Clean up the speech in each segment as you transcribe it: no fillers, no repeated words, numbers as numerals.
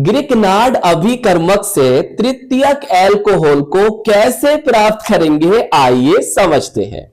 ग्रिकनार्ड अभिकर्मक से तृतीयक एल्कोहल को कैसे प्राप्त करेंगे, आइए समझते हैं।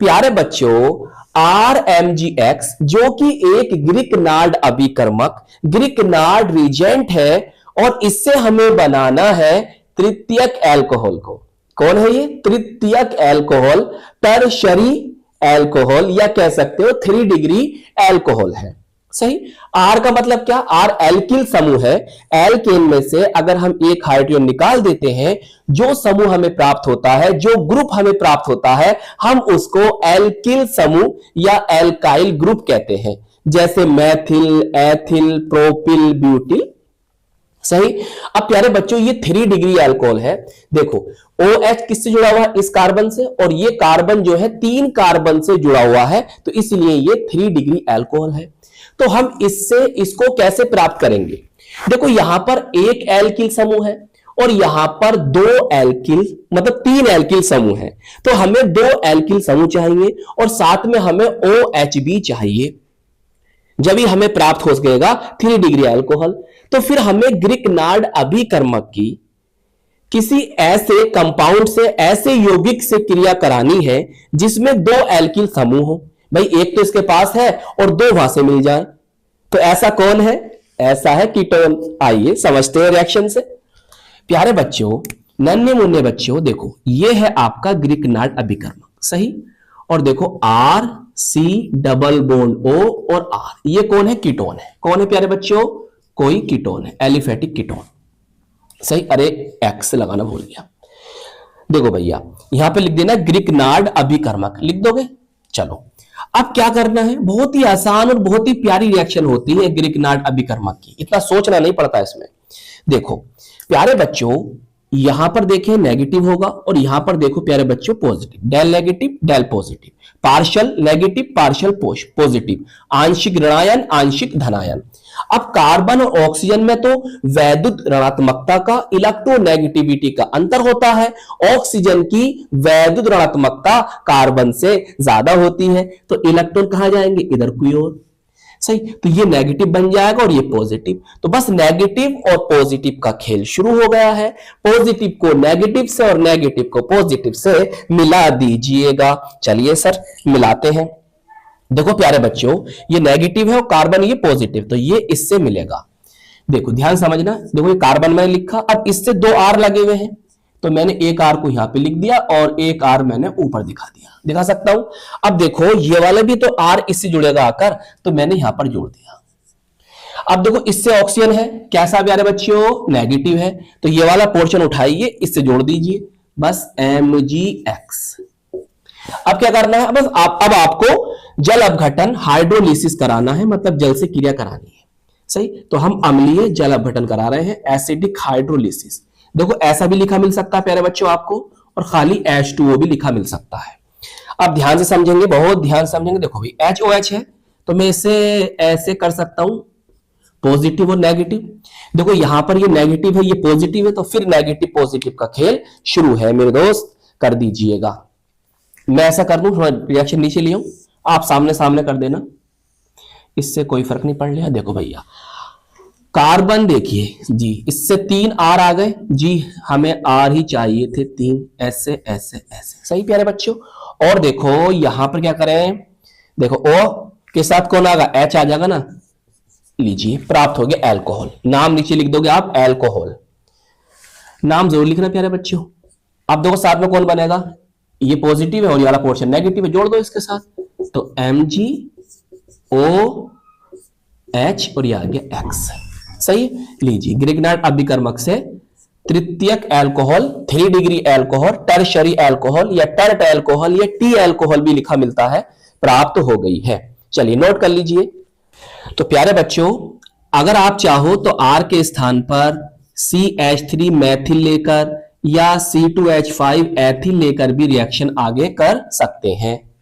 प्यारे बच्चों, RMgX जो कि एक ग्रिकनार्ड अभिकर्मक, ग्रिकनार्ड रिजेंट है और इससे हमें बनाना है तृतीयक एल्कोहल को। कौन है ये? तृतीयक एल्कोहल, टर्शरी एल्कोहल या कह सकते हो 3 डिग्री एल्कोहल है। सही। आर का मतलब क्या? आर एल्किल समूह है। एल्केन में से अगर हम एक हाइड्रोजन निकाल देते हैं, जो समूह हमें प्राप्त होता है, जो ग्रुप हमें प्राप्त होता है, हम उसको एल्किल समूह या एल्काइल ग्रुप कहते हैं, जैसे मैथिल, एथिल, प्रोपिल, ब्यूटिल। सही। अब प्यारे बच्चों, ये 3 डिग्री अल्कोहल है। देखो OH किससे जुड़ा हुआ है? इस कार्बन से, और ये कार्बन जो है 3 कार्बन से जुड़ा हुआ है, तो इसलिए ये 3 डिग्री अल्कोहल है। तो हम इसको कैसे प्राप्त करेंगे? देखो यहां पर एक एल्किल समूह है और यहां पर 2 एल्किल, मतलब 3 एल्किल समूह है, तो हमें 2 एल्किल समूह चाहिए और साथ में हमें OH भी चाहिए, जब ही हमें प्राप्त हो सकेगा 3 डिग्री अल्कोहल। तो फिर हमें ग्रिकनार्ड अभिकर्मक की किसी ऐसे कंपाउंड से, ऐसे यौगिक से क्रिया करानी है जिसमें 2 एल्किल समूह हो। भाई एक तो इसके पास है और 2 वहां से मिल जाए, तो ऐसा कौन है? ऐसा है कीटोन। आइए समझते हैं रिएक्शन से। प्यारे बच्चों, नन्हे मुन्ने बच्चों, देखो ये है आपका ग्रिकनार्ड अभिकर्मक। सही। और देखो R C double bond O और R, ये कौन है? कीटोन है। कौन है प्यारे बच्चों? कोई कीटोन है, एलिफेटिक कीटोन। सही। अरे X लगाना भूल गया। देखो भैया, यहां पे लिख देना ग्रिकनार्ड अभिकर्मक, लिख दोगे? चलो अब क्या करना है, बहुत ही आसान और बहुत ही प्यारी रिएक्शन होती है ग्रिकनार्ड अभिकर्मक की, इतना सोचना नहीं पड़ता इसमें। देखो प्यारे बच्चों, यहां पर देखें नेगेटिव होगा और यहां पर देखो प्यारे बच्चों positive, del negative del positive, partial negative partial positive, आंशिक ऋणायन आंशिक धनायन। अब कार्बन और ऑक्सीजन में तो वैद्युत ऋणात्मकता का, इलेक्ट्रोनेगेटिविटी का अंतर होता है। ऑक्सीजन की वैद्युत ऋणात्मकता कार्बन से ज्यादा होती है, तो इलेक्ट्रॉन कहां जाएंगे? इधर की ओर। सही। तो ये नेगेटिव बन जाएगा और ये पॉजिटिव, तो बस नेगेटिव और पॉजिटिव का खेल शुरू हो गया है। पॉजिटिव को नेगेटिव से और नेगेटिव को पॉजिटिव से मिला दीजिएगा। चलिए सर मिलाते हैं। देखो प्यारे बच्चों, ये नेगेटिव है और कार्बन ये पॉजिटिव, तो ये इससे मिलेगा। देखो ध्यान समझना, देखो ये कार्बन मैंने लिखा, अब इससे 2 R लगे हुए हैं, तो मैंने एक R को यहां पे लिख दिया और एक R मैंने ऊपर दिखा दिया, दिखा सकता हूं। अब देखो ये वाले भी तो R इससे जुड़ेगा आकर, तो मैंने यहां पर जोड़ दिया। अब देखो इससे ऑक्सीजन है, कैसा प्यारे बच्चों? नेगेटिव है, तो ये वाला पोर्शन उठाइए, इससे जोड़ दीजिए, बस MgX। अब क्या करना है? बस अब आपको जल अपघटन हाइड्रोलिसिस कराना है, मतलब जल से क्रिया करानी है। सही। तो हम अम्लीय जल अपघटन करा रहे हैं, एसिडिक हाइड्रोलिसिस। देखो ऐसा भी लिखा मिल सकता है प्यारे बच्चों आपको, और खाली H2O भी लिखा मिल सकता है। अब ध्यान से समझेंगे, बहुत ध्यान समझेंगे। देखो भाई HOH है, तो मैं इसे ऐसे कर सकता हूं, पॉजिटिव और नेगेटिव। देखो यहां पर ये नेगेटिव है, ये पॉजिटिव है, तो फिर नेगेटिव पॉजिटिव का खेल शुरू है मेरे दोस्त, कर दीजिएगा। मैं ऐसा कर दूं, थोड़ा रिएक्शन नीचे लियो, आप सामने सामने कर देना, इससे कोई फर्क नहीं पड़ रहा। देखो भैया कार्बन देखिए जी, इससे 3 R आ गए जी, हमें R ही चाहिए थे 3, ऐसे ऐसे ऐसे। सही प्यारे बच्चों। और देखो यहां पर क्या करें, देखो O के साथ कौन आएगा? H आ जाएगा ना, लीजिए प्राप्त हो गया एल्कोहल। नाम नीचे लिख दोगे आप, एल्कोहल, नाम जरूर लिखना प्यारे बच्चों। अब देखो साथ में कौन बनेगा? ये पॉजिटिव है और ये वाला पोर्शन नेगेटिव है, जोड़ दो इसके साथ, तो MgOH और ये आ गया X। सही। लीजिए ग्रिकनार्ड अभिकर्मक से तृतीयक alcohol, 3 degree alcohol, tertiary alcohol या टर्ट एल्कोहल या टी एल्कोहल भी लिखा मिलता है, प्राप्त हो गई है। चलिए नोट कर लीजिए। तो प्यारे बच्चों, अगर आप चाहो तो R के स्थान पर CH3 मैथिल लेकर या C2H5 एथिल लेकर भी रिएक्शन आगे कर सकते हैं।